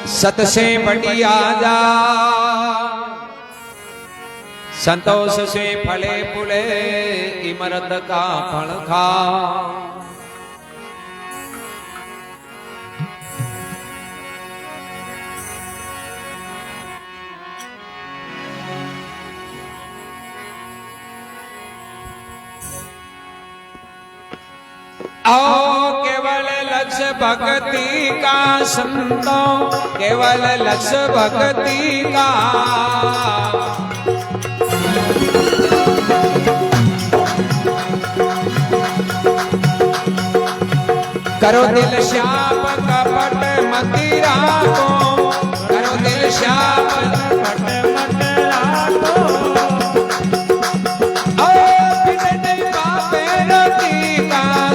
सत से बढ़िया जा संतोष से फले फूले इमरत का फल खा। आओ केवल लक्ष्य भक्ति का संतों, केवल लक्ष्य भक्ति का करो दिल श्याप कपट मति राखो, करो दिल श्याप कपट मत राखो।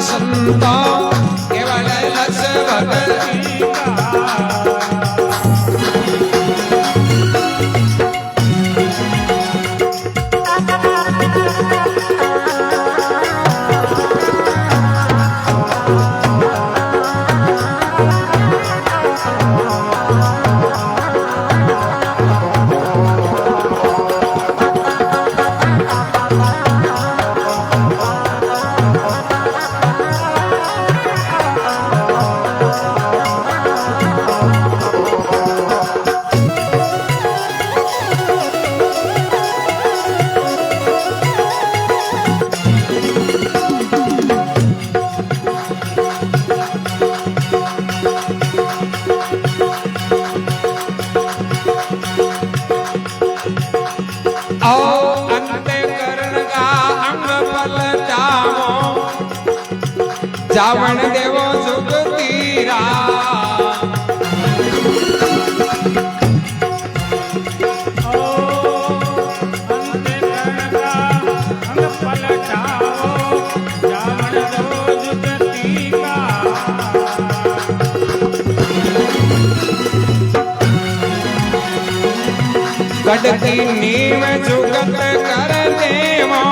संतों केवल लक्ष्य भक्ति का जावण देवो जुग तीरा गढ़ती नीव जुगत कर देवो,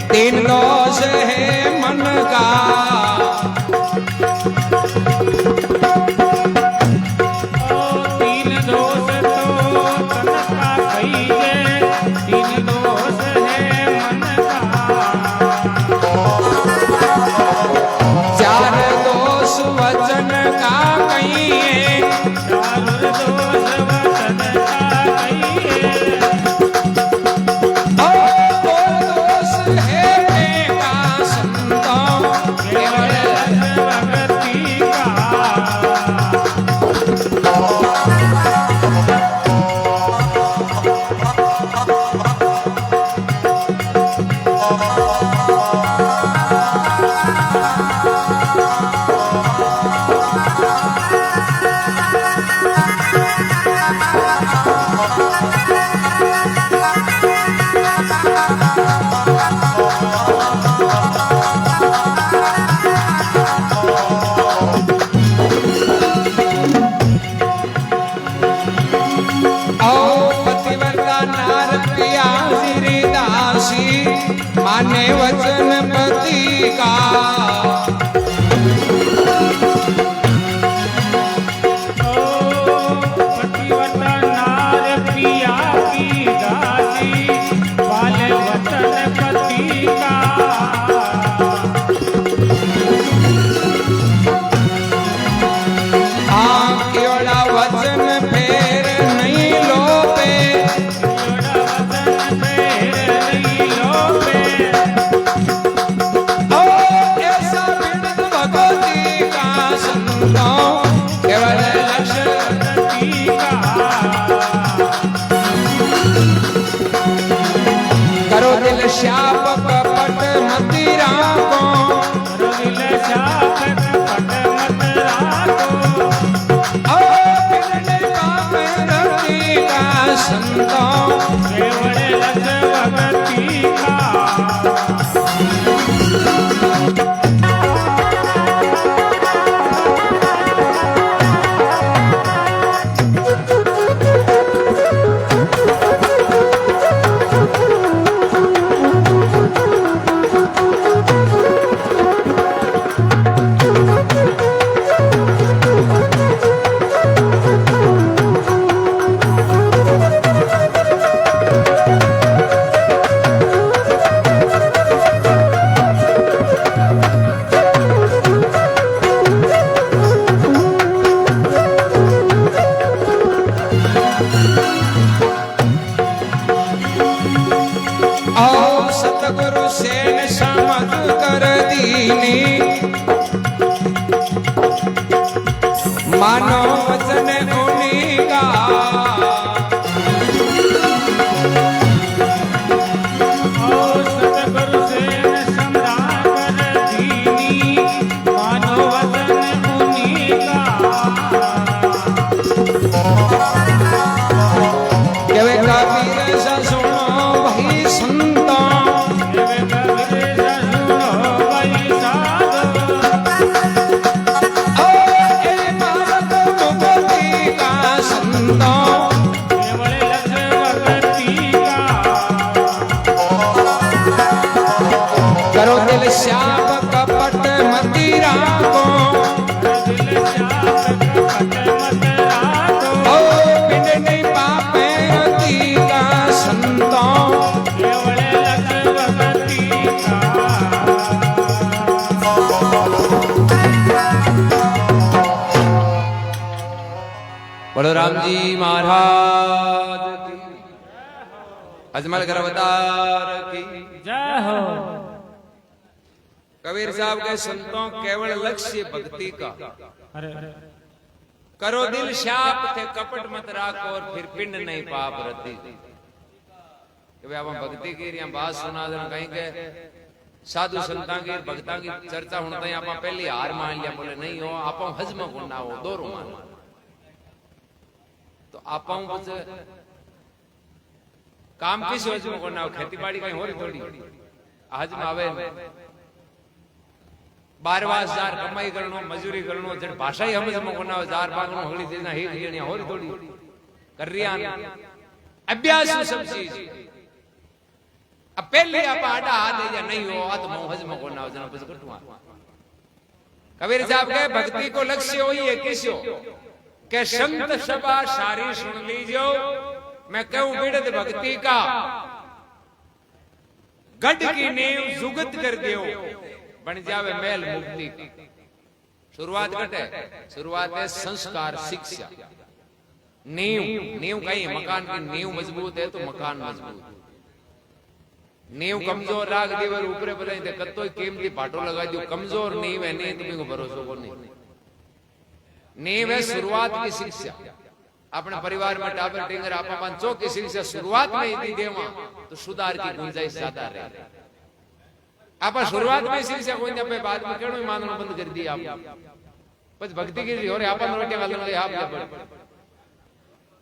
तीन दोष है मन का, तीन दोष तो तन का कहिए, तीन दोष है मन का, चार दोष वचन का कहिए, चार दोष वचन का कहिए। केवल भक्ति वचन पति का श्याप कपट मति राखो संतों केवल लक्ष्य भगति का सतगुरु सेन समझ कर दीनी मानो वचन उन्हीं का सतगुरु सेन समझा कर दीनी मानो वचन उन्हीं का कबीर सा सुनो भाई संता करो दिल श्याप कपट मति राखो बिन नहीं पापे रति का संतों केवल भगति का बलराम जी महाराज की अजमल घर अवतार की जय हो। कबीर साहब के संतों केवल लक्ष्य भक्ति का करो दिल श्याप थे कपट मत राखो और फिर पिंड नहीं पाप रति आप भक्ति की बात सुना देना कहीं के साधु संतां की भक्तां की चर्चा होने आप पहले हार मान लिया बोले नहीं हो आप हजम को ना हो दोरो मान तो आप काम किस हजम को ना हो खेती बाड़ी कहीं हो रही थोड़ी हजम आवे 12,000 कमाई करनो मजूरी करनो जड़ भाषा ही हम समझ कोना जार भागनो हगली देना ही देनी हो रही थोड़ी कर रिया अभ्यास सब चीज अब पहले आप आटा हाथ या नहीं हो आत्मा हजम कोना जना बस कटवा कबीर साहब के भक्ति को लक्ष्य होई है किसो के संत सभा सारी सुन लीजो मैं कहूं बिड़द भक्ति का गढ़ की नींव जुगत कर दियो बन जावे मेल मुक्ति की शुरुआत घटे शुरुआत है संस्कार शिक्षा नींव नींव कहीं मकान की नींव मजबूत है तो मकान मजबूत नींव कमजोर राख दीवर ऊपरे पर कतो कीमती पाटो लगा दियो कमजोर नींव है नहीं तुम्हें को भरोसा को नहीं नींव है शुरुआत की शिक्षा अपने परिवार में टाबर टिंगर आप चौकी शिक्षा शुरुआत में ही देवा तो सुधार की गुंजाइश ज्यादा रहे आप शुरुआत में शिक्षा कोई पे बाद में केड़ो मानना बंद कर दिया आप बस भक्ति की और आपन रोटियां गालन आप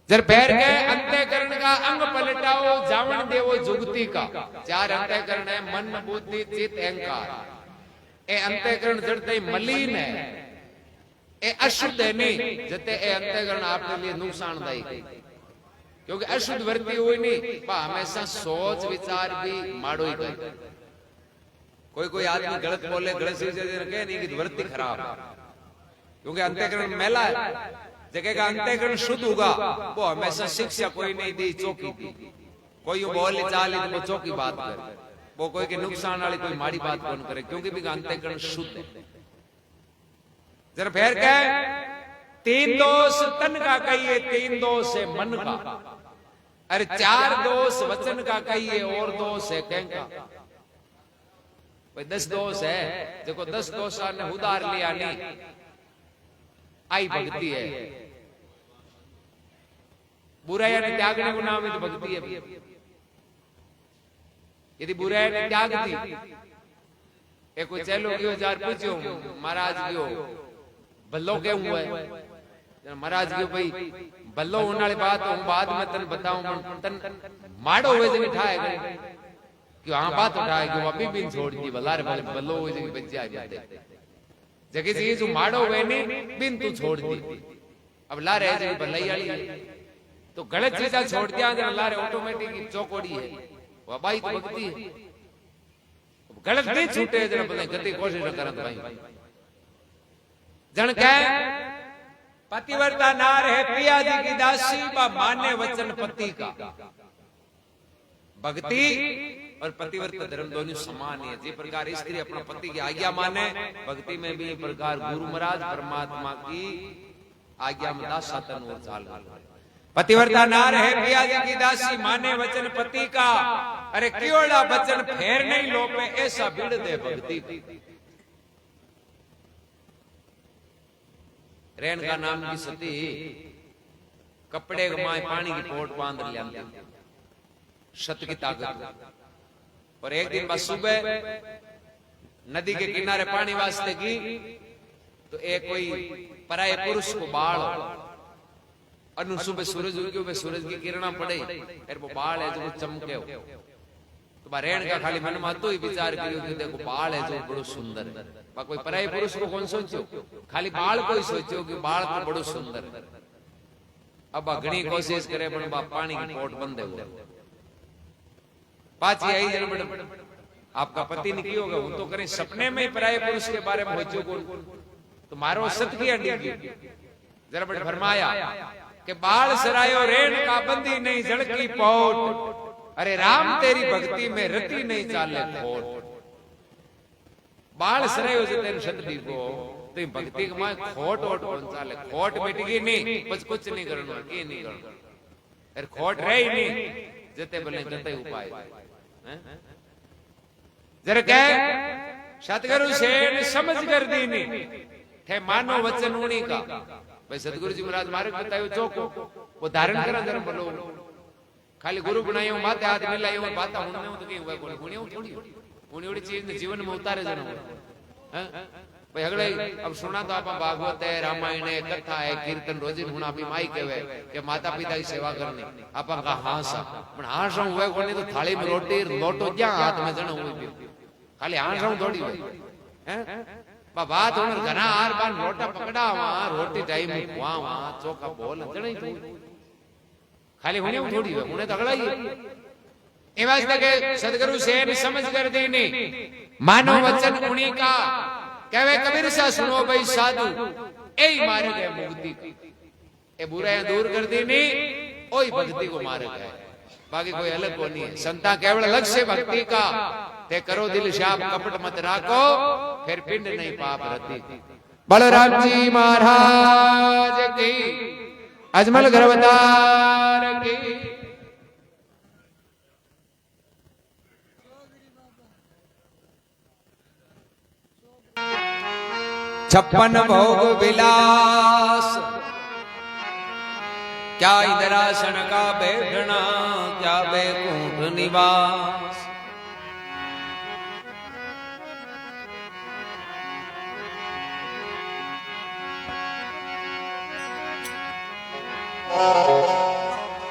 जर पैर के अंतःकरण का अंग पलटाओ जावन देवो जुगति का चार अंतःकरण है मन बुद्धि चित्त अहंकार ए अंतःकरण जड़ते मलिन है ए अशुद्ध है नहीं जते ए अंतःकरण आपके लिए नुकसानदायी क्योंकि अशुद्ध वृत्ति हुई नहीं पा हमेशा सोच विचार भी माड़ो ही गई कोई आदमी गलत बोले, गलत चीज कहे नहीं कि वृत्ति खराब है, क्योंकि अंतःकरण मैला है। जगह का अंतःकरण शुद्ध होगा वो हमेशा शिक्षा कोई नहीं दी, चौकी दी। कोई बोले चाले तो वो चौकी बात करे, वो कोई के नुकसान वाली कोई माड़ी बात कौन करे, क्योंकि भी अंतःकरण शुद्ध है। जरा फिर कहे 3 दोष तन का कहिए, 3 दोष है मन का, अरे 4 दोष वचन का कहिए और दोष है कहका। भाई 10 दोष है, देखो 10 दोष ने उधार लिया नहीं, आई भक्ति है। बुराई ने त्यागने को नाम है तो भक्ति है। यदि बुराई ने त्याग दी, एक कोई चलो क्यों जार पूछो महाराज क्यों भल्लो क्यों हुआ है, महाराज क्यों भाई भल्लो होने वाली बात हूं बाद में तन बताऊं, तन माड़ो हुए जगह ठाए गए कि हाँ बात उठाए कि अभी भी छोड़ दी बलार भल्लो हुए जगह बच्चे आ जाते जगह से जो माड़ो हुए नहीं बिन तू छोड़ दी, अब ला रहे जगह भलाई वाली तो गलत चीजा छोड़ दिया ला रहे ऑटोमेटिक चौकोड़ी है, वह बाई तो भक्ति है। गलत नहीं छूटे जरा बताए गति कोशिश न करत भाई। जन कह पतिव्रता नार है पिया जी की दासी, बा माने वचन पति का। भक्ति और पतिव्रता धर्म दोनों समान है। जिस प्रकार स्त्री अपना पति की आज्ञा माने, भक्ति में भी प्रकार गुरु महाराज परमात्मा की आज्ञा में दासा तन और चाल। पतिव्रता नार है पिया जी की दासी, माने वचन पति का, अरे क्योड़ा वचन फेर नहीं लोपे, ऐसा बिड़ दे भक्ति। रेन का नाम की सती कपड़े माए पानी की पोट बांध लिया सत की ताकत। और एक दिन बाद सुबह नदी के किनारे पानी वास्ते की तो एक कोई पराये पुरुष को बाल अनु सुबह सूरज उग्यो, सूरज की किरणा पड़े और वो बाल है जो चमके हो, तो रेण का खाली मन में तो ही विचार करियो कि देखो बाल है जो बड़ो सुंदर है। कोई पराये पुरुष को कौन सोचो, खाली बाल को ही सोचो कि बाल को बड़ो सुंदर। अब घनी कोशिश करे पण बाप पानी की पोट बंद है। पाची आई जन मैडम आपका पति ने की होगा, वो तो करें सपने में पराये पुरुष के बारे में सोचो कौन, तो मारो सत की अंडी की जरा बड़ फरमाया कि बाल सरायो रेण का बंदी नहीं झड़की पोट, अरे राम तेरी भक्ति में रति नहीं चाले खोट। बाल सरायो से तेरे शतदी को तो भक्ति के मां खोट ओट कौन चाले, खोट मिटगी नहीं बस कुछ नहीं करना की नहीं करना, अरे खोट रहे ही नहीं जते बने जते उपाय। जरा कह सतगुरु से समझ कर दी नहीं थे मानो वचन उन्हीं का। भाई सतगुरु जी महाराज मार्ग बतायो चौको वो धारण करा जरा बोलो, खाली गुरु बनायो माथे हाथ मिलायो बात हुन में तो के हुआ कोनी हुनियो थोड़ी हुनियोड़ी चीज जीवन में उतारे जनो हैं। भाई अगले अब सुना तो आप भागवत है, रामायण है, कथा है, कीर्तन रोजिन हुन आपी माई कहवे कि माता पिता की सेवा करनी आप का हासा पण हासा हुए कोनी तो थाली में रोटी लोटो क्या हाथ में जनो हुई खाली हासा थोड़ी हुई हैं। बात होने घना आर बार रोटा पकड़ा वहां रोटी टाइम वहां वहां चौका बोल जणे तू खाली होने थोड़ी है उन्हें तगड़ा ही ए वास्ते के सदगुरु से समझ कर दी नहीं मानो वचन उन्हीं का कहवे कबीर सा सुनो भाई साधु यही मार्ग है मुक्ति का। ए बुराइयां दूर कर दी नहीं ओही भक्ति को मार्ग है, बाकी कोई अलग को नहीं है। संता केवल लक्ष्य भक्ति का, ते करो दिल शाप कपट मत राखो, फिर पिंड नहीं पाप रति। बलराम जी महाराज की, अजमल गर्वदार की। छप्पन भोग विलास, क्या इंद्रासन का बैठना, क्या बैकुंठ निवास।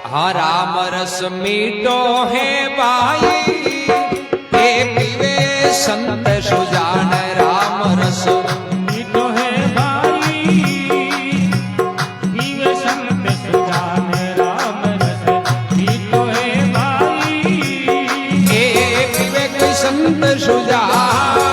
हाँ राम रस मीठो है भाई, ये पीवे संत सुजान। राम रस मीठो है भाई, पीवे संत सुजान। राम रस मीठो है भाई, ये पीवे संत सुजान।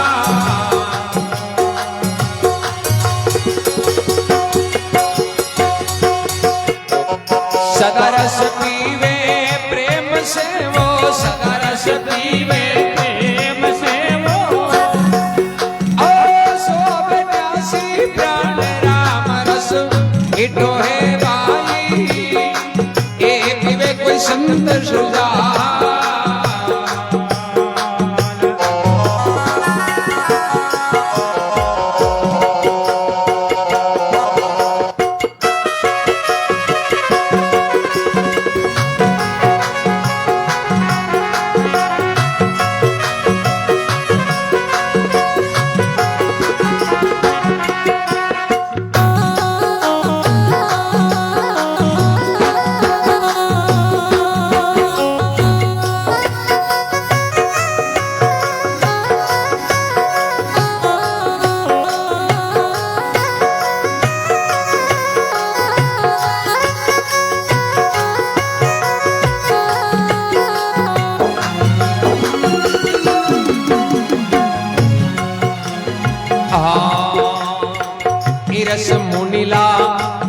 रस मुनिला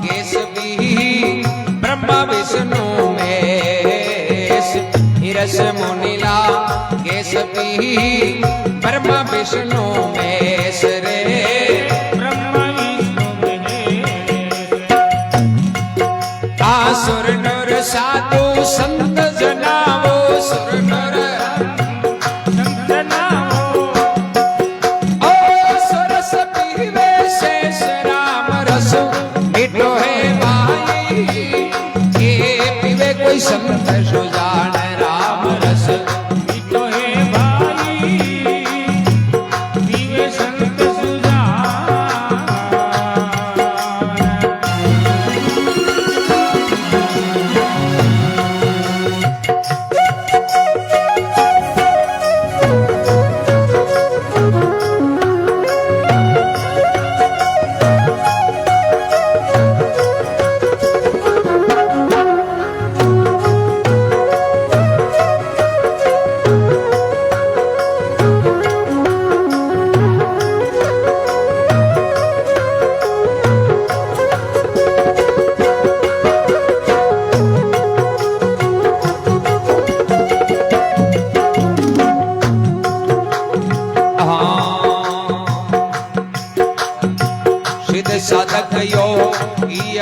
केस भी ब्रह्मा विष्णु महेश रस मुनिला केस भी ब्रह्मा विष्णु महेश रे ब्रह्मा विष्णु महेश सुर नर साधु संत जनावो सुर नर संत नामो ओ सरस पीवे शेष राम रस मीठो है भाई ये पीवे कोई संत सुजान राम रस मीठो है भाई पीवे संत सुजान साधक योगी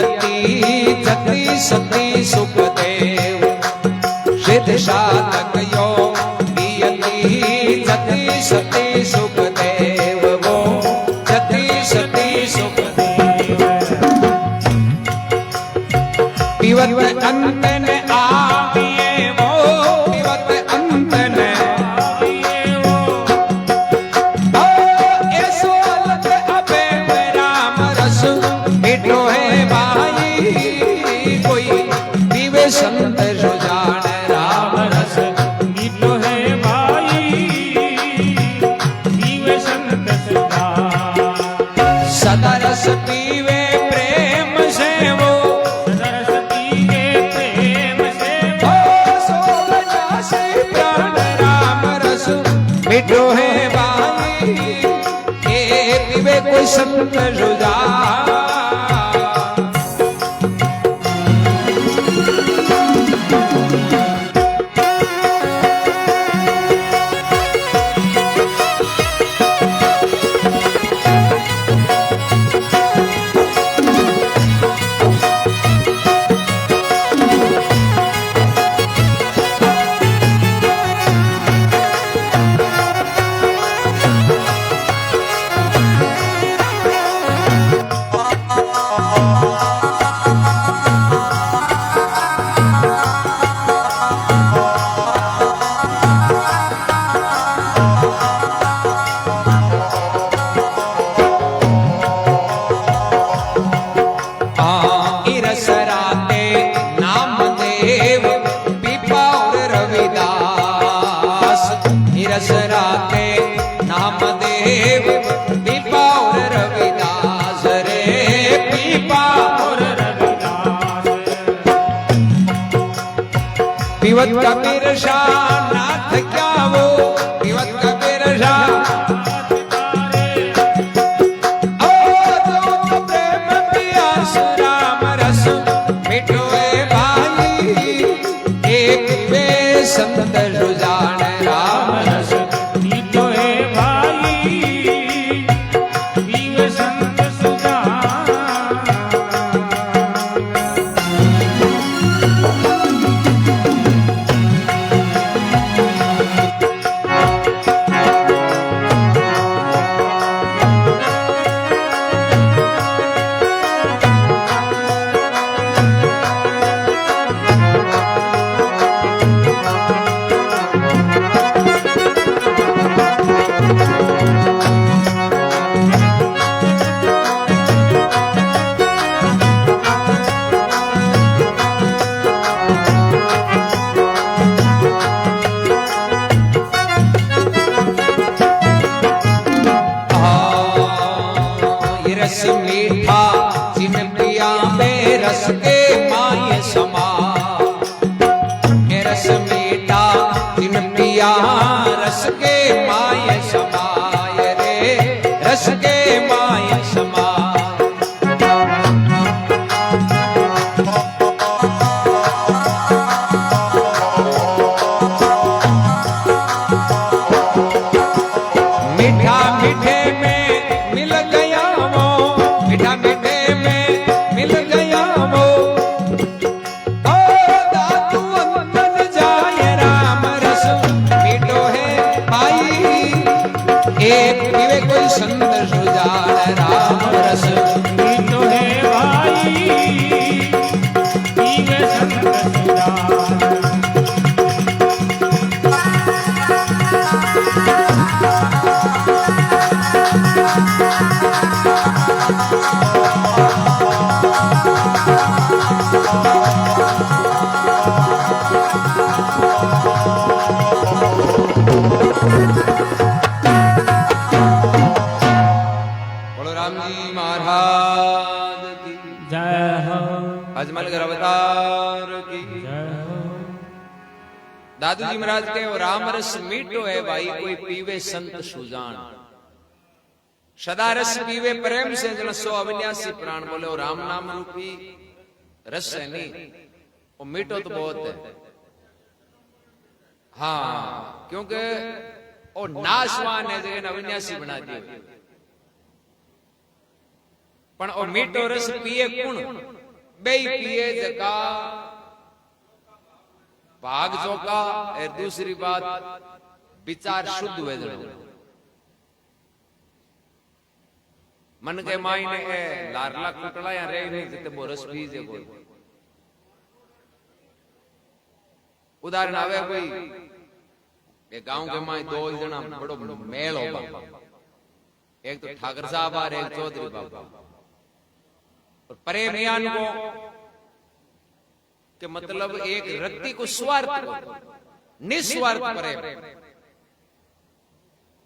जति सती सुखदेव सिद्ध साधक योगी जति सती सुखदेव वो जति सती सुखदेव पीवत अंत ने आए वो पीवत अंत ने संत सुजान राम रस मीठो है भाई पीवे संत सुजान सदा रस पीवे प्रेम से वो सरस्वती के प्रेम से ओ सोलजा से प्राण राम रस मीठो है भाई ये पीवे कोई संत सुजान रसराते नामदेव पीपा और रविदास रे पीपा और रविदास पीवत कबीर शाह नाथ क्या वो पीवत कबीर शाह प्रेम पियास राम रस मिठो भाई एक वे संत सुजान राम रस मीठो है भाई पीवे संत सुजान मीठा मीठे में मिल गया वो, मीठा मीठे में मिल गया वो। ओ दादू अंदर जाए राम रस मीठो है भाई, एक पीवे कोई संत सुजान राम रस मीठो है भाई, पीवे संत सुजान। बोलो राम जी महाराज की जय हो, अजमल गर अवतार की। जय हो। दादू जी महाराज के राम रस मीठो है भाई, कोई पीवे संत सुजान। सदा रस पीवे प्रेम से जन सो अविनाशी प्राण। बोले वो राम नाम रूपी रस है नहीं, वो मीठो तो बहुत है। हाँ, क्योंकि वो नाशवान है जो अविनाशी बना दियो। पण ओ मीठो रस पिए कुण? बेई पिए जका भाग जोका। और दूसरी बात विचार शुद्ध हुए जनो। मन के मायने ए लारला कुटला या रे नहीं जिते वो रस पी जे कोई। उदाहरण आवे कोई एक गांव के माय दो जना बड़ो मेल होगा, एक तो ठाकर साहब और एक चौधरी बाबा। और परे मियान को के मतलब एक रत्ती को स्वार्थ को निस्वार्थ प्रेम।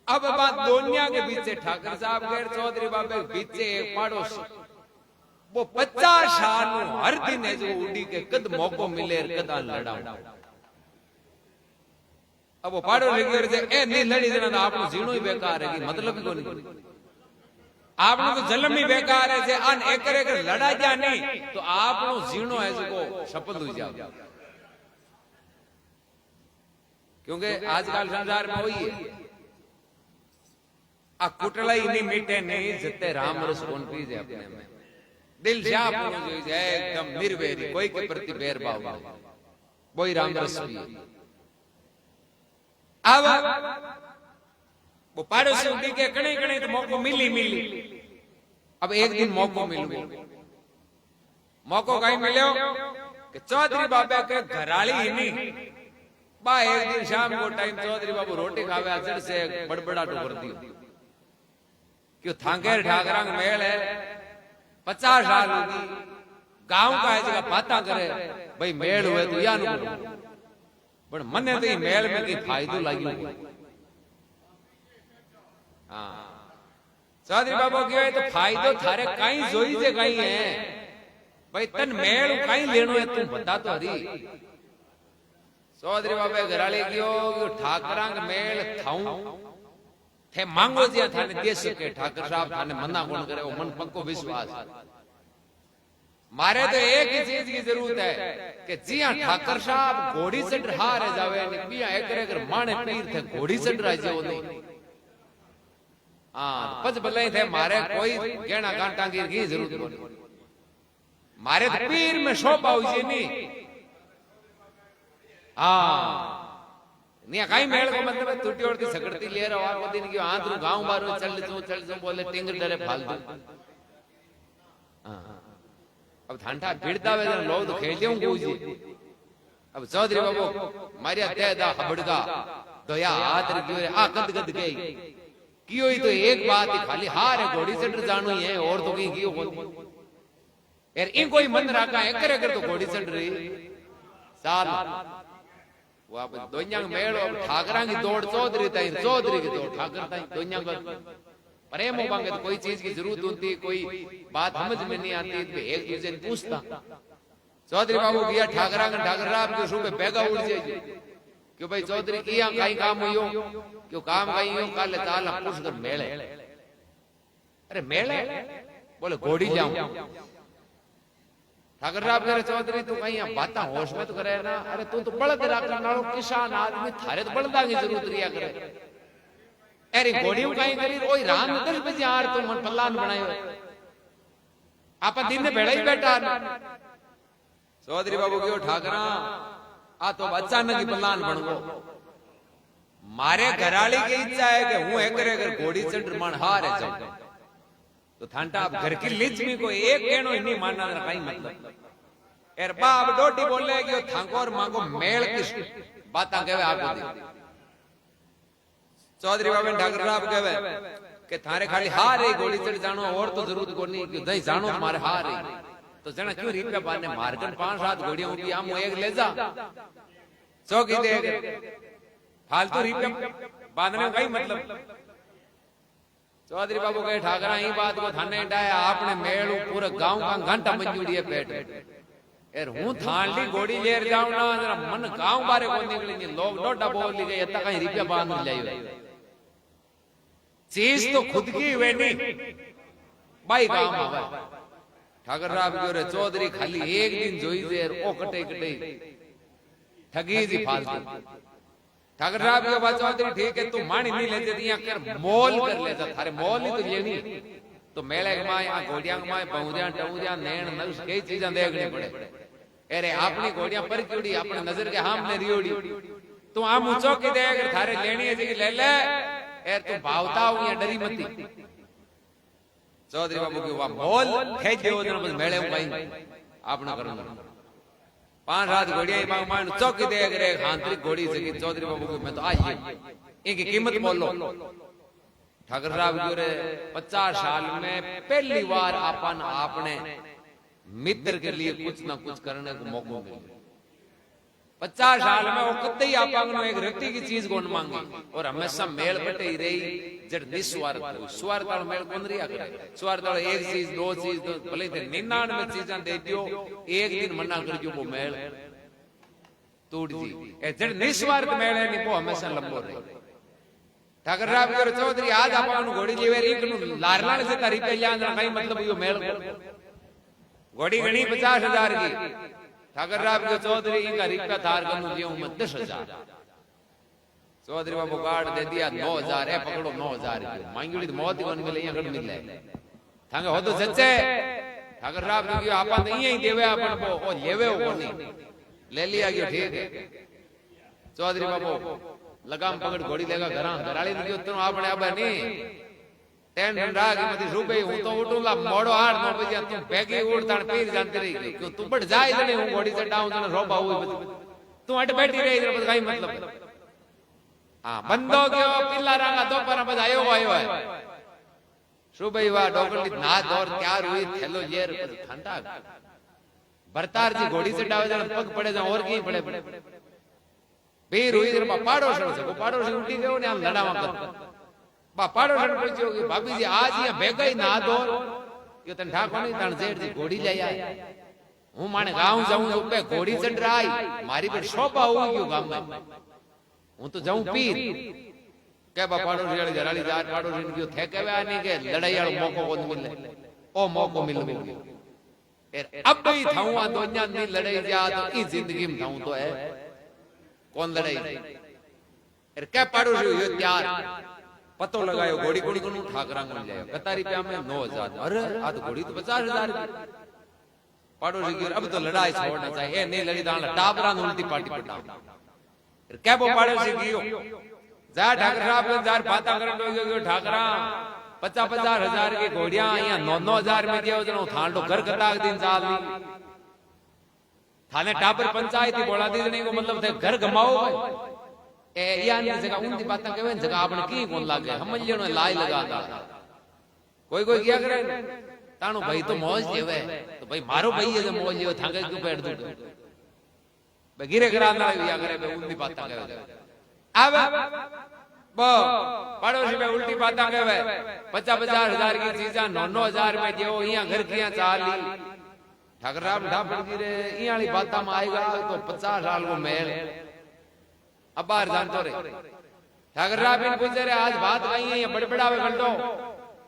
अब बात दुनिया के बीच ठाकर साहब गैर चौधरी बाबे के बीच एक पड़ोसी वो 50 साल हर दिन है जो उड़ी के कद मौको मिले कदा लड़ा। अब वो पाड़ो लगी और ए नहीं लड़ी जना आपनो जीणो ही बेकार है, मतलब ही कोनी। आपनो तो जन्म ही बेकार है जे अन एकर एकर लड़ा जा नहीं तो आपनो जीणो है जो सफल हो जाओ। क्योंकि आजकल संसार में वही है, आ कुटला ही नहीं मीठे नहीं जिते राम रस कौन पी जाए अपने में। दिल जा एकदम निर्वेरी, कोई के प्रति भेदभाव नहीं, वही राम रस पिए। अब वो पड़ोसी उठी के कणे कणे तो मौको मिली मिली। अब एक दिन मौको मिल गयो। मौको कहीं मिलो कि चौधरी बाबा के घराली ही नहीं बा। एक दिन शाम को टाइम चौधरी बाबू रोटी खावे अजर से बड़बड़ा तो कर दियो क्यों थांगेर ठाकरांग मेल है 50 साल होगी गांव का है जगह बाता करे भाई मेल हुए तो या नु पण मने तो ई मेल में की फायदो लाग्यो। हाँ चौधरी बाबू कहे तो फायदो थारे कहीं जोई जे कहीं है भाई तन मेल कहीं लेनो है तू बता तो हरी। चौधरी बाबा घराले गयो ठाकरांग मेल थाऊ थे मांगो जे थाने दे सके ठाकर साहब थाने मना कोण करे वो मन पक्को विश्वास। मारे तो एक ही चीज की जरूरत है कि जिया ठाकर साहब घोड़ी चढ़ हार जावे ने बिया एकर एकर माने पीर थे घोड़ी चढ़ रहा जे नहीं। हां पज भलाई थे मारे कोई गेणा कांटा की जरूरत नहीं। मारे तो पीर में शोभा हुई जे नहीं। हां निया काई मेल को मतलब टूटी ओड़ती सगड़ती ले रहा और दिन की आंध्र गांव बारो चल जो बोले टिंगर डरे फालतू। हां अब ठंडा भिड़ता वे लोग तो खेल देऊं पूजी। अब चौधरी बाबू मारिया तेदा हबड़गा दया हाथ रखियो आ गद गद गई कियो ही तो एक बात ही खाली हार है घोड़ी चढ़ जानू ही है और तो कहीं कियो कोनी यार इन कोई मन रखा है करे कर तो घोड़ी चढ़ रही साल वो आप दोन्या मेल अब ठाकरा की दौड़ चौधरी ताई चौधरी की दौड़ ठाकर ताई दोन्या का प्रेम हो बांगे तो कोई चीज की जरूरत होती कोई बात समझ में नहीं आती तो एक दूसरे ने पूछता। चौधरी बाबू गया ठाकरा राम के सुबह बेगा उड़ जाए क्यों भाई चौधरी किया कहीं काम हुई क्यों काम कहीं हो काले ताला पूछ कर मेले अरे मेले बोले घोड़ी जाऊं। ठाकर राम करे चौधरी तू कहीं बात होश में तो करे ना अरे तू तो बड़द रखने वालों किसान आदमी थारे तो बड़दा की जरूरत रिया करे अरे घोड़ी कहीं करी ओई राम 10 बजे यार तू मन पल्लान बनायो आप दिन ने भेड़ा ही बैठा चौधरी बाबू क्यों ठाकरा आ तो अचानक ही पल्लान बन गो मारे घराली की इच्छा है कि हूं अगर घोड़ी चढ़ मन हार है जाऊं तो थांटा आप घर की लिच में को एक कहनो ही नहीं मानना कहीं मतलब एर बाप डोटी बोले कि थांकोर मांगो मेल किस बाता कहवे आपको दे चौधरी बाबू ठाकर साहब कहवे कि थारे खाली हार है घोड़ी चढ़ जानो और तो जरूरत को नहीं कि दई जानो मारे हार है तो जना क्यों रिपया बाने मारकन 5-7 घोड़ियों की आम एक ले जा चौकी दे फालतू रिपया बांधने का ही मतलब चौधरी बाबू कहे ठाकरा ही बात को थाने डाया आपने मेल पूरे गांव का घंटा मंजूरी है पेट यार हूं थाली घोड़ी लेर जाऊं ना जरा मन गांव बारे को निकलेंगे लोग डोडा बोल ली गए इतना कहीं रिपया बांध जाइए चीज तो खुद की वे नहीं भाई काम आवे ठाकर साहब क्यों रे चौधरी खाली एक दिन जोई देर ओ कटे कटे ठगी जी फालतू ठाकर साहब के बाद चौधरी ठीक है तू मानी नहीं लेते दिया कर मोल कर लेता थारे मोल ही तो लेनी तो मेले के माय घोड़ियां के माय बहुरियां टऊरियां नैण नस कई चीजें देखनी पड़े अरे अपनी घोड़ियां पर क्योड़ी अपने नजर के सामने रियोड़ी तू आम ऊंचो की दे अगर थारे लेनी है जी ले ले एर तू भावता हो या डरी मती चौधरी बाबू की वाह मोल खेच दे उधर बस मेले में भाई आपने करना 5-7 घोड़ियां ही मांग मान चौकी दे अगर एक आंतरिक घोड़ी से चौधरी बाबू को मैं तो आई इनकी कीमत बोलो ठाकर साहब जो रे 50 साल में पहली बार अपन आपने मित्र के लिए कुछ ना कुछ करने को मौका मिले 50 साल में वो कतई आपांगनो एक रत्ती की चीज कौन मांगी और हमेशा मेल बटे ही रही जड़ निस्वार्थ स्वार्थ वाला मेल कौन रिया करे स्वार्थ वाला एक चीज 2 चीज तो भले 99 चीजें दे दियो एक दिन मना कर जो वो मेल टूट जी ए जड़ निस्वार्थ मेल है नहीं वो हमेशा लंबो रहे ठाकर साहब के चौधरी आज आपांगनो घोड़ी लेवे रीकनु लारलाण से तारी पे जान कहीं मतलब यो मेल घोड़ी गणी 50,000 की ठाकर साहब के चौधरी इनका रिक्का थार कनु दियो 10,000 चौधरी बाबू कार्ड दे दिया 9,000 है पकड़ो 9,000 की मांगीड़ी तो मौत ही बन मिले यहां मिले थांगे हो तो सच्चे ठाकर साहब ने कहा आपा नहीं ही देवे अपन को ओ लेवे हो नहीं ले लिया गयो ठीक है चौधरी बाबू लगाम पकड़ घोड़ी लेगा घराली ने कहो तुम आपने अब नहीं टेंशन राग मती रुपए हूं तो उठूंगा मोड़ो 8-9 बजे तुम बैगी उड़ताण पीर जानती रही क्यों तू बट जाए जने हूं घोड़ी चढ़ाऊं तने रोबा हुई तू हट बैठी रही इधर बस काई मतलब हां बंदो गयो पिल्ला रांगा दोपहर बजायो आयो है सुबह वा डोकली ना दौर तैयार हुई थेलो येर ठंडा भरतार जी घोड़ी चढ़ावे जने पग पड़े जा और की पड़े पीर हुई इधर पाड़ो से उठी गयो ने हम लड़ावा कर पाड़ो से पूछो कि भाभी जी आज ये भेगा ही ना दो यो तन ठाको नहीं तन जेठ जी घोड़ी ले आया हूं माने गांव जाऊं ऊपर घोड़ी चढ़ रहा है मारी पर शोभा हो गयो गांव में हूं तो जाऊं पीर के पाड़ो से जराली जार पाड़ो से गयो थे के आने के लड़ाई वाला मौको को मिले ओ मौको मिल गयो अब भी थाऊं आ दुनिया नहीं लड़ाई जा तो ई जिंदगी में थाऊं तो है कौन लड़ाई क्या पाड़ो से यो तैयार पतो लगायो घोड़ी घोड़ी को ठाकरा को जायो कतारी पे में 9,000 अरे आ तो घोड़ी तो 50,000 की पड़ोसी की अब तो लड़ाई छोड़ना चाहिए ए नहीं लड़ी दान टाबरा उल्टी पार्टी पटा फिर क्या वो पड़ोसी गियो जा ठाकर साहब ने जार बाता करन गयो ठाकरा 50,000 की घोड़ियां या 9,000 में दियो जनो थांडो घर कताक दिन चाल थाने टाबर पंचायती बोला दी नहीं को मतलब थे घर गमाओ ए यानी जगह उनकी बात कहवे जगह आपने की कोन लागे हम लेनो लाई लगाता कोई कोई क्या करे तानो भाई तो मौज देवे तो भाई मारो भाई ये मौज देवे थांगे क्यों बैठ दो बगीरे कराना या करे बे उनकी बात कहवे अब बो पड़ोसी में उल्टी बात कहवे 50,000 की चीजा 9,000 में जो यहां घर किया चाली ठाकर साहब ढापड़ गिरे ई वाली बात में आएगा तो 50 साल को मेल अब बाहर जानतो रे ठाकर साहब इन पूछे रे आज बात आई है बड़े बड़ावे घंटो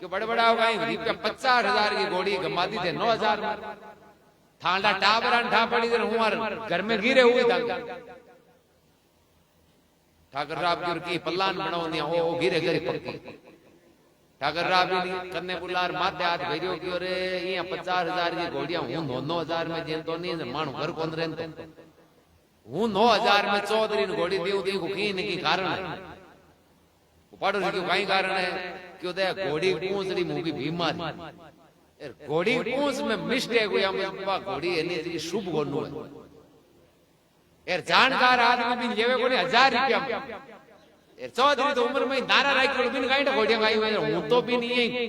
कि बड़े बड़ा होगा रुपया 50,000 की घोड़ी गमाती थे 9,000 में थांडा टाबरान ठा पड़ी थे हूं घर में गिरे हुए था ठाकर राव की पल्लान बनाओ दिया ओ गिरे गिरे पक्की ठाकर राव कन्ने बुलार माथे हाथ भेजो कि अरे ये 50,000 की घोड़ियां हूं 9,000 में जेन तो नहीं मानु घर कोन रेन तो हूं 9,000 में चौधरी ने घोड़ी दियो दी को की नहीं की कारण है पड़ो री क्यों कई कारण है क्यों दे घोड़ी पूंछड़ी मुगी बीमारी घोड़ी पूंछ में मिस्टेक हुई हम घोड़ी एनी शुभ गोनु है यार जानकार आदमी भी लेवे कोनी 1,000 रुपया में यार चौधरी तो उम्र में नारा राख कर बिन गाइड घोड़ियां गाई हूं तो भी नहीं है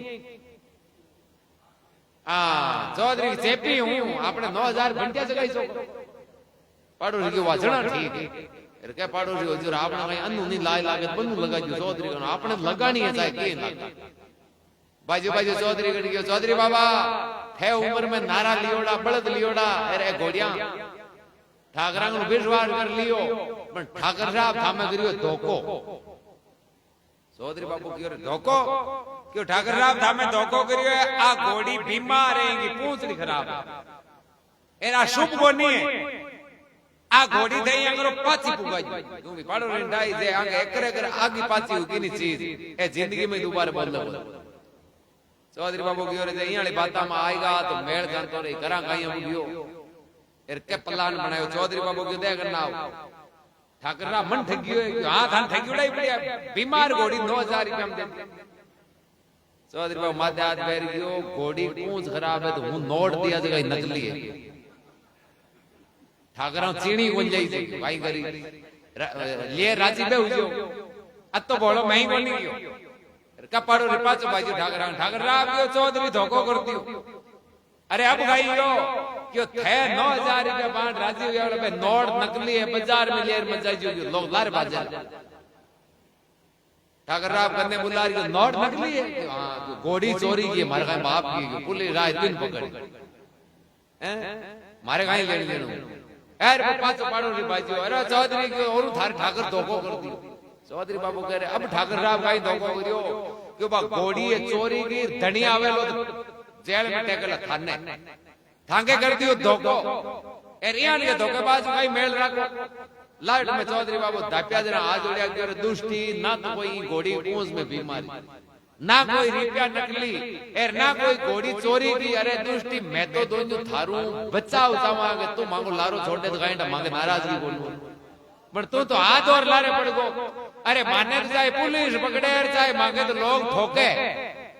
चौधरी चेपी हूं आपने 9,000 घंटिया जगाई सो पाड़ो री वाजणा ठीक है यार के पाड़ो री हुजूर आपने कहीं अन्नू नहीं लाए लागे बन्नू लगा जो चौधरी को आपने लगानी है चाहे के लगा बाजू बाजू चौधरी गड़ गयो चौधरी बाबा थे उम्र में नारा लियोड़ा बळद लियोड़ा अरे घोड़ियां ठाकरा को विश्वास कर लियो पण ठाकर साहब थामे करियो धोको चौधरी बाबू क्यों धोको क्यों ठाकर साहब थामे धोको करियो आ घोड़ी बीमार रहेगी पूंछड़ी खराब एरा शुभ को नहीं है आ घोड़ी दई अगर पाची पुगाई तू भी पाड़ो रिंडाई दे आगे एकरे कर आगी पाची होगी नहीं चीज ए जिंदगी में दोबारा बोल चौधरी बाबू की ओर यही वाली बात में आएगा तो मेल जानतो रही करा कहीं हम गयो एर के प्लान बनायो चौधरी बाबू की दे करना ठाकर रा मन ठग गयो हां थान ठग उड़ाई पड़िया बीमार घोड़ी 9,000 रुपया में दे चौधरी बाबू माथे हाथ बैर गयो घोड़ी पूंछ खराब है तो हूं नोट दिया जगह नकली है ठाकरा चीणी कोन जाई छे भाई करी ले राजी बे हुजो अत तो बोलो मैं ही कोनी गयो कपाड़ो रे पाछो बाजू ठाकर राव गयो चौधरी धोखो कर दियो अरे अब गाइयो क्यों थे 9,000 रुपया बांट राजी हुआ पे नोट नकली है बाजार में लेर मचाई जो लोग लार बाजार ठाकर राव करने बुला रही नोट नकली है हां घोड़ी चोरी की मारे का बाप की पुलिस रात दिन पकड़ी हैं मारे का लेने लेनो अरे पाछो पाड़ो रे बाजू अरे चौधरी के और थार ठाकर धोखो कर दियो चौधरी बाबू कह रहे अब ठाकर राव का धोखो करियो क्यों बा घोड़ी है चोरी की धनी आवेलो जेल में टेकल थाने थांगे कर दियो धोखो एरियान के धोखेबाज भाई मेल रखो लाइट में चौधरी बाबू दापिया जरा आज उड़िया के दुष्टी ना तो कोई घोड़ी पूंछ में बीमारी ना कोई रुपया नकली एर ना कोई घोड़ी चोरी की अरे दुष्टी मैं तो दोनों थारू बच्चा उतावांगे तू मांगो लारो छोटे तो गाइंडा मांगे नाराजगी बोलूं पर तू तो हाथ और लारे पड़ गो अरे माने तो चाहे पुलिस पकड़े चाहे मांगे तो लोग ठोके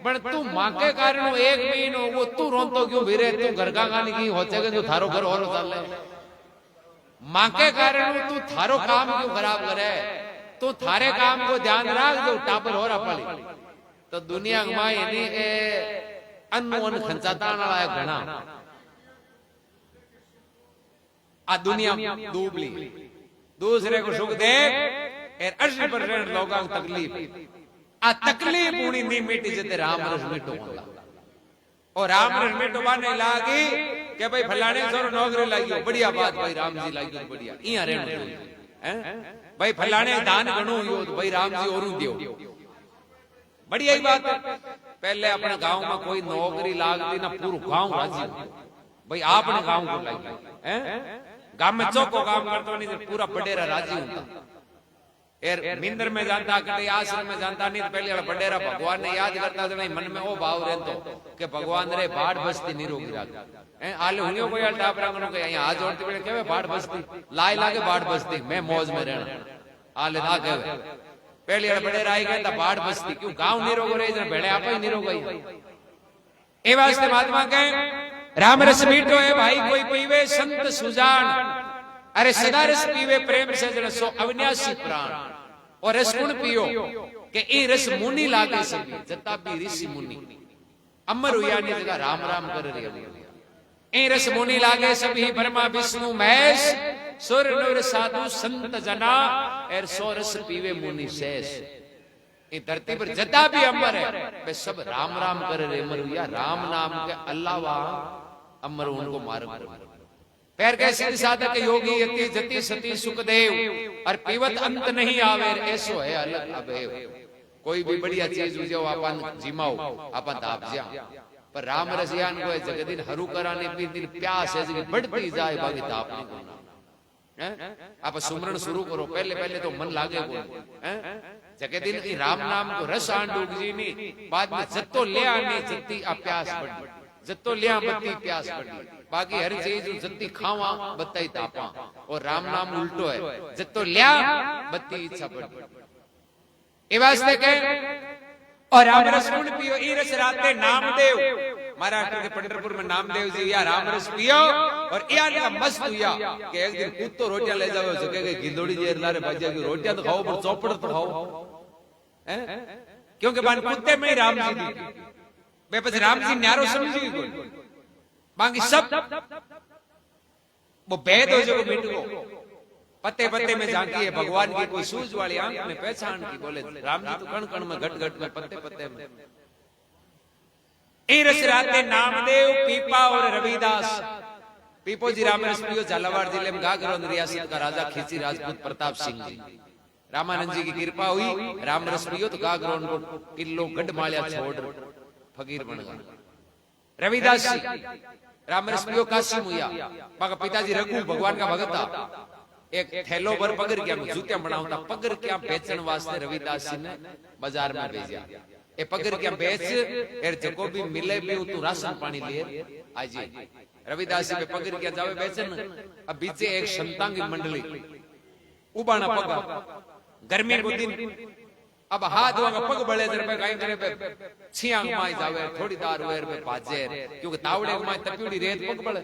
पर तू मांगे कारण एक महीनो वो तू रोंतो क्यों भिरे तू घर का गानी की होचेगे जो थारो घर और चले मांगे कारण तू थारो काम क्यों खराब करे तू थारे काम को ध्यान रख जो टापर हो रहा पड़ी तो दुनिया में यानी के अनमोन खंचाता वाला है घना आ दुनिया डूबली दूसरे को सुख दे 80% लोगों को तकलीफ आ तकलीफ पूरी नहीं मिटी जते राम रस मिटो और राम रस मिटो बाने लागी के भाई फलाने सर नौकरी लागियो बढ़िया बात भाई राम जी लागियो बढ़िया इया रहनो हैं भाई फलाने दान गणो यो भाई राम जी औरू दियो बढ़िया ही बात है पहले अपने गांव में कोई नौकरी लागती ना पूरा गांव राजी भाई आपने गांव को लागी हैं गांव में चौको काम करतो नहीं पूरा बडेरा राजी होता एर मिंदर में जानता कटे आश्रम में जानता नहीं पहले वाला बडेरा भगवान ने याद करता तो नहीं मन में वो भाव रहतो कि भगवान रे बाढ़ बस्ती निरोगी राख हैं आले हुनियो कोई टाप रंगनो के यहां हाथ जोड़ते पड़े केवे बाढ़ बस्ती लाए लागे बाढ़ बस्ती मैं मौज में रहना आले ना केवे पहले वाला बडेरा आई गया बाढ़ बस्ती क्यों गांव निरोग रहे जने भेड़े आपा ही निरोग गई ए वास्ते महात्मा कहे राम रस मीठो है भाई कोई पीवे संत सुजान अरे सदा रस पीवे प्रेम से जन सो अविनाशी प्राण और रस गुण पियो के ई रस मुनि लागे सभी जता भी ऋषि मुनि अमर हुआ ने जगह राम राम कर रही ए रस मुनि लागे सभी ब्रह्मा विष्णु महेश सुर नर साधु संत जना एर सो रस पीवे मुनि शेष ये धरती पर जता भी अमर है वे सब राम राम कर रहे अमर हुआ राम नाम के अलावा अमर उनको मार्ग पैर कैसे साधक योगी यति जति सती सुखदेव और पीवत अंत नहीं आवे ऐसो है अलग अभेव कोई भी बढ़िया चीज जो अपन जिमाओ अपन दाप जा पर राम रसियान को जगदिन हरू कराने भी दिन प्यास है बढ़ती जाए बाकी दाप नहीं आप सुमरण शुरू करो पहले पहले तो मन लागे को जके दिन की राम नाम को रस आंडूक जी नी बाद में जत्तो ले आने जत्ती आ प्यास पड़ी जत्तो ले आ बत्ती प्यास पड़ी बाकी हर चीज जत्ती खावा बत्ती तापा और राम नाम उल्टो है जत्तो ले आ बत्ती इच्छा पड़ी ए वास्ते के और राम रस गुण पियो ई रस राते नामदेव महाराष्ट्र के पंढरपुर में नामदेव जी या राम रस पियो और यार का मस्त हुआ कि एक दिन कुत्तो रोटियां ले जाओ जगह के गिलोड़ी जेर लारे भाजिया की रोटियां तो खाओ पर चौपड़ तो खाओ हैं क्योंकि बान कुत्ते में ही राम जी दी बे बस राम जी न्यारो समझी कोई बाकी सब वो भेद हो जो मिट को पत्ते पत्ते में झांकी है भगवान की कोई सूझ वाली आंख में पहचान की बोले राम जी तो कण कण में घट घट में पत्ते पत्ते में ए रस राते नामदेव पीपा और रविदास पीपो जी राम रस पियो झालावाड़ जिले में गागरोंद रियासत का राजा खींची राजपूत प्रताप सिंह जी रामानंद जी की कृपा हुई राम रस पियो तो गागरोंद को किलो गढ़मालिया छोड़ फकीर बन गया रविदास जी राम रस पियो काशी मुया बाका पिताजी रघु भगवान का भगत था एक थैलो पर पगर क्या जूतियां बनावता पगर क्या बेचन वास्ते रविदास जी ने बाजार में भेजा ए पगर क्या बेच एर जको भी मिले भी तू राशन पानी ले आजी रविदास जी पे पगर क्या जावे बेचन अब बीचे एक संतांगी मंडली उबाना पगा गर्मी को दिन अब हाथ वांगा पग बड़े जर पे काई करे पे छियांग माई जावे थोड़ी दार वेर पे पाजे क्योंकि तावड़े माई तपीड़ी रेत पग बड़े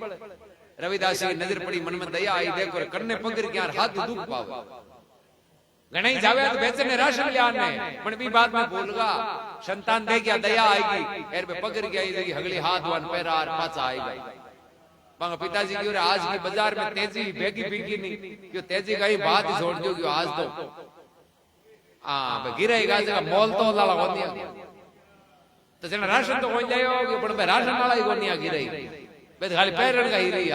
रविदास की नजर पड़ी मन में दया आई देखो कन्ने पगर क्या हाथ दुख पावे गणाई जावे तो बेचन ने राशन ले आने पण भी बात में बोलगा संतान दे क्या दया आएगी एर पे पगर गया इधर हगली हाथ वन पैरा पाचा आएगा पांगा पिताजी की आज की बाजार में तेजी बेगी बिगी नहीं क्यों तेजी का ही बात ही छोड़ दो क्यों आज तो बे गिरेगा जगह मोल तो लाला होनिया तो जना राशन तो हो जाएगा कि पण बे राशन वाला ही होनिया गिरे बे खाली पैरन का ही रही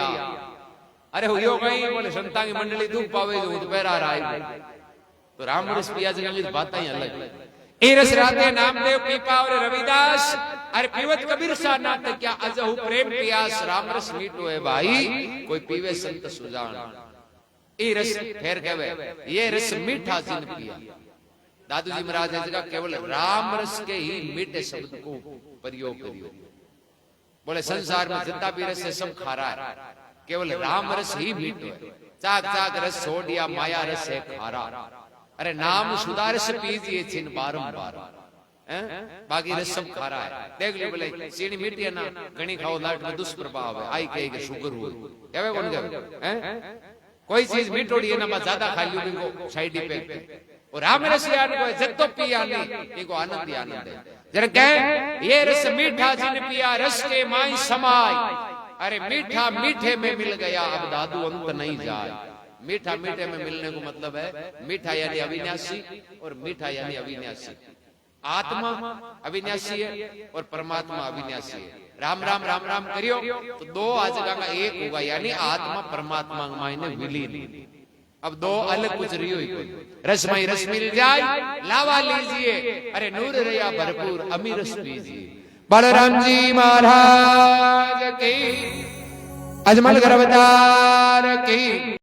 अरे हो यो कहीं बोले संतान की मंडली दुख पावे जो तो पैरा रहा है तो राम रस पिया जगह की बात ही अलग ए रस राते नामदेव पीपा और रविदास अरे पीवत कबीर सा नाथ क्या अजहु प्रेम पियास राम रस मीठो है भाई कोई पीवे संत सुजान ए रस फेर कहवे ये रस मीठा जिन पिया दादू जी महाराज ने जगह केवल राम रस के ही मीठे शब्द को प्रयोग करियो बोले संसार में जितना भी रस है सब खारा है केवल राम रस ही मीठो है चाक चाक रस सोडिया माया रस है खारा अरे नाम सुधार से पीजिए छिन बारंबार बाकी रस सब खारा है देख ली बोले चीनी मीठी है ना घनी खाओ लाट में दुष्प्रभाव है आई कहे शुगर हुए कहवे कौन कहवे कोई चीज मीठोड़ी है ना मैं ज्यादा खा लूं इनको साइड इफेक्ट और राम रस यार को जत्तो पिया नहीं इनको आनंद ही आनंद है जरा कहे ये रस मीठा जिन पिया रस के माई समाय अरे मीठा मीठे में मिल गया अब दादू अंत नहीं जाए मीठा मीठे में मिलने को मतलब है मीठा यानी अविनाशी और मीठा यानी अविनाशी आत्मा अविनाशी है और परमात्मा अविनाशी है राम राम राम राम करियो तो दो आज का एक होगा यानी आत्मा परमात्मा मायने विलीन अब दो अलग कुछ रही हुई रसमय रस मिल जाए लावा लीजिए अरे नूर रया भरपूर अमी रस पीजिए बलराम जी महाराज की अजमल गर्भदार की